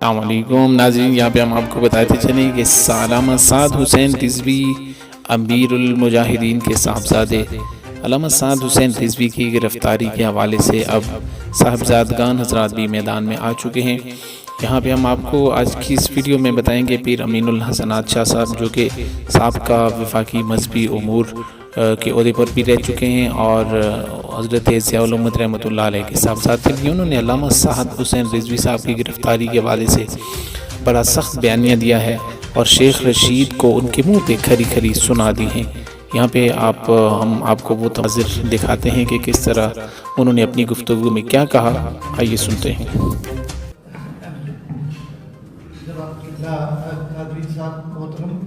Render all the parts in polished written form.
السلام علیکم ناظرین، یہاں پہ ہم آپ کو بتاتے چلیں کہ علامہ سعد حسین رضوی امیر المجاہدین کے صاحبزادے علامہ سعد حسین رضوی کی گرفتاری کے حوالے سے اب صاحبزادگان حضرات بھی میدان میں آ چکے ہیں۔ یہاں پہ ہم آپ کو آج کی اس ویڈیو میں بتائیں گے پیر امین الحسنات شاہ صاحب، جو کہ سابقہ وفاقی مذہبی امور کے عہدے پر بھی رہ چکے ہیں اور حضرت ضیاء الامت رحمۃ اللہ علیہ کے صاحبزادے بھی، انہوں نے علامہ سعد حسین رضوی صاحب کی گرفتاری کے حوالے سے بڑا سخت بیانیہ دیا ہے اور شیخ رشید کو ان کے منہ پہ کھری کھری سنا دی ہیں۔ یہاں پہ ہم آپ کو وہ تناظر دکھاتے ہیں کہ کس طرح انہوں نے اپنی گفتگو میں کیا کہا، آئیے سنتے ہیں۔ قادری صاحب محترم،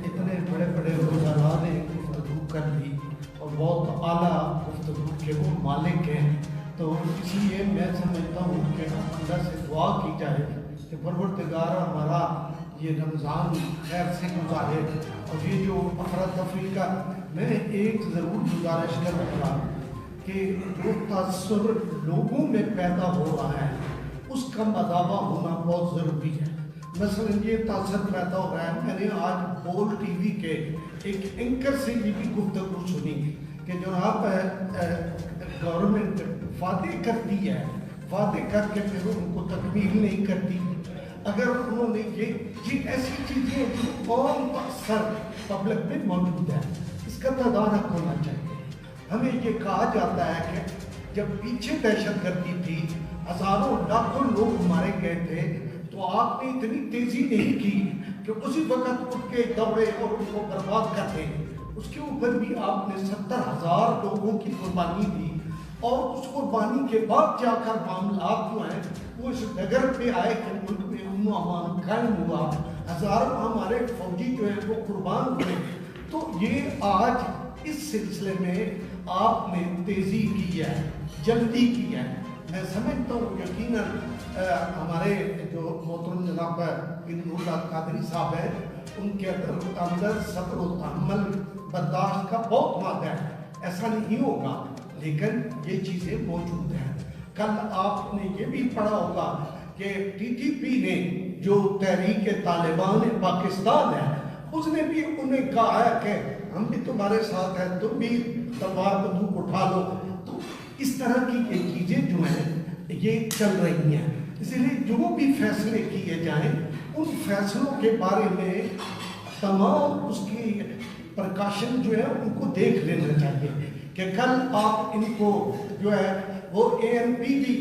اتنے بڑے بڑے وزراء نے گفتگو کر لی اور بہت اعلیٰ گفتگو کے وہ مالک ہیں، تو اس لیے میں سمجھتا ہوں کہ اللہ سے دعا کی جائے کہ پروردگار ہمارا یہ رمضان خیر سے گزارے۔ اور یہ جو افراتفری کا میں ایک ضرور گزارش کروں گا کہ جو تاثر لوگوں میں پیدا ہو رہا ہے اس کا مداوع ہونا بہت ضروری ہے۔ مثلا یہ تاثر پیدا ہو رہا ہے، میں نے آج بول ٹی وی کے ایک اینکر سے بھی گفتگو سنی کہ جناب گورنمنٹ وعدے کرتی ہے، وعدے کر کے پھر ان کو تکمیل نہیں کرتی۔ اگر انہوں نے یہ ایسی چیزیں جو عام اکثر پبلک میں موجود ہے، اس کا تدارک ہونا چاہیے۔ ہمیں یہ کہا جاتا ہے کہ جب پیچھے دہشت گردی تھی، ہزاروں لاکھوں لوگ مارے گئے تھے، تو آپ نے اتنی تیزی نہیں کی کہ اسی وقت اٹھ کے دوڑے اور ان کو برباد کر دیں۔ اس کے اوپر بھی آپ نے 70,000 لوگوں کی قربانی دی، اور اس قربانی کے بعد جا کر معاملات جو ہیں وہ اس ڈگر پہ آئے کہ ملک میں امن و امان قائم ہوا، ہزاروں ہمارے فوجی جو ہیں وہ قربان ہوئے۔ تو یہ آج اس سلسلے میں آپ نے تیزی کی ہے، جلدی کی ہے۔ میں سمجھتا ہوں یقیناً ہمارے جو محترم جناب نور اللہ قادری صاحب ہیں، ان کے اندر صبر و تحمل برداشت کا بہت مادہ ہے، ایسا نہیں ہوگا، لیکن یہ چیزیں موجود ہیں۔ کل آپ نے یہ بھی پڑھا ہوگا کہ ٹی ٹی پی نے جو تحریک طالبان پاکستان ہے، اس نے بھی انہیں کہا ہے کہ ہم بھی تمہارے ساتھ ہیں، تم بھی تلوار بندوق اٹھا لو۔ تو اس طرح کی یہ چیزیں جو ہیں یہ چل رہی ہیں، اسی لیے جو بھی فیصلے کیے جائیں ان فیصلوں کے بارے میں تمام اس کی پرکاشن جو ہے ان کو دیکھ لینا چاہیے کہ کل آپ ان کو جو ہے وہ اے این پی بھی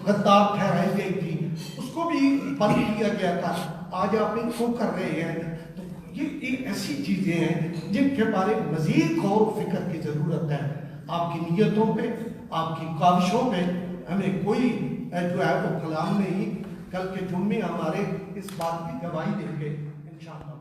غدار ٹھہرائی گئی تھی، اس کو بھی بند کیا گیا تھا، آج آپ ان کو کر رہے ہیں۔ تو یہ ایسی چیزیں ہیں جن کے بارے مزید غور و فکر کی ضرورت ہے۔ آپ کی نیتوں پہ، آپ کی کاوشوں پہ ہمیں کوئی جو ہے وہ کلام نہیں۔ کل کے جمعے ہمارے اس بات کی گواہی دیں گے انشاءاللہ۔